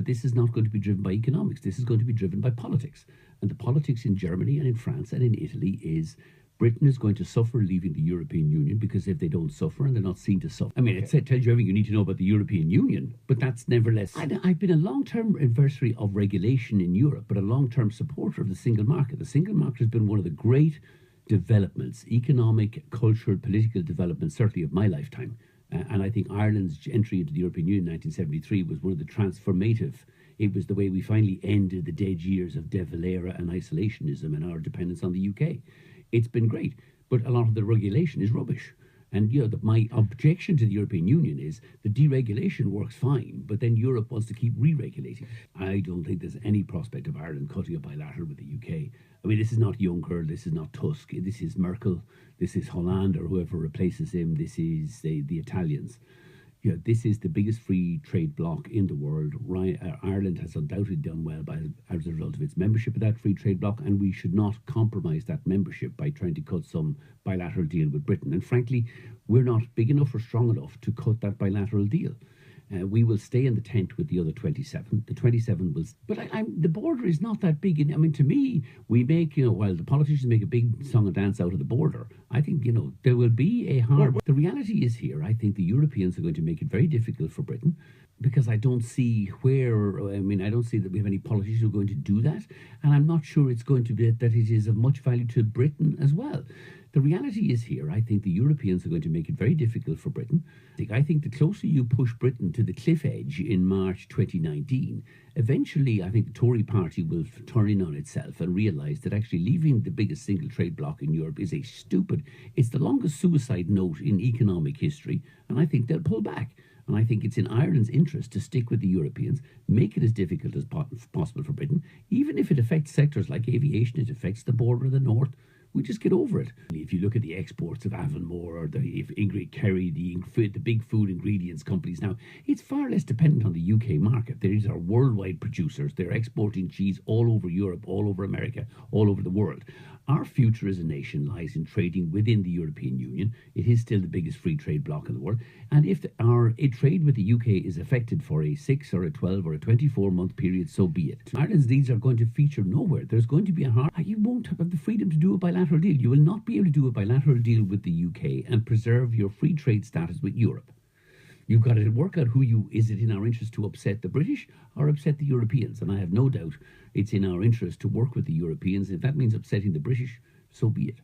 But this is not going to be driven by economics. This is going to be driven by politics. And the politics in Germany and in France and in Italy is Britain is going to suffer leaving the European Union, because if they don't suffer and they're not seen to suffer. I mean, it tells you everything you need to know about the European Union, but that's nevertheless. I've been a long-term adversary of regulation in Europe, but a long-term supporter of the single market. The single market has been one of the great developments, economic, cultural, political developments, certainly of my lifetime. And I think Ireland's entry into the European Union in 1973 was one of the transformative. It was the way we finally ended the dead years of De Valera and isolationism and our dependence on the UK. It's been great, but a lot of the regulation is rubbish. And my objection to the European Union is the deregulation works fine, but then Europe wants to keep re-regulating. I don't think there's any prospect of Ireland cutting a bilateral with the UK. I mean, this is not Juncker, this is not Tusk, this is Merkel, this is Hollande or whoever replaces him, this is the Italians. This is the biggest free trade bloc in the world. Ireland has undoubtedly done well as a result of its membership of that free trade bloc, and we should not compromise that membership by trying to cut some bilateral deal with Britain. And frankly, we're not big enough or strong enough to cut that bilateral deal. We will stay in the tent with the other 27. The 27 will... But the border is not that big. I mean, to me, we make, while the politicians make a big song and dance out of the border, I think, there will be a hard... The reality is here, I think the Europeans are going to make it very difficult for Britain, because I don't see I don't see that we have any politicians who are going to do that. And I'm not sure it's going to be that it is of much value to Britain as well. The reality is here, I think the Europeans are going to make it very difficult for Britain. I think the closer you push Britain to the cliff edge in March 2019, eventually I think the Tory party will turn in on itself and realise that actually leaving the biggest single trade bloc in Europe is it's the longest suicide note in economic history, and I think they'll pull back. And I think it's in Ireland's interest to stick with the Europeans, make it as difficult as possible for Britain, even if it affects sectors like aviation, it affects the border of the north. We just get over it. If you look at the exports of Avonmore or if Ingrid Kerry, the big food ingredients companies now, it's far less dependent on the UK market. These are worldwide producers. They're exporting cheese all over Europe, all over America, all over the world. Our future as a nation lies in trading within the European Union. It is still the biggest free trade bloc in the world. And if our trade with the UK is affected for a 6 or a 12 or a 24-month period, so be it. Ireland's needs are going to feature nowhere. There's going to be you won't have the freedom to do a bilateral deal. You will not be able to do a bilateral deal with the UK and preserve your free trade status with Europe. You've got to work out is it in our interest to upset the British or upset the Europeans? And I have no doubt it's in our interest to work with the Europeans. If that means upsetting the British, so be it.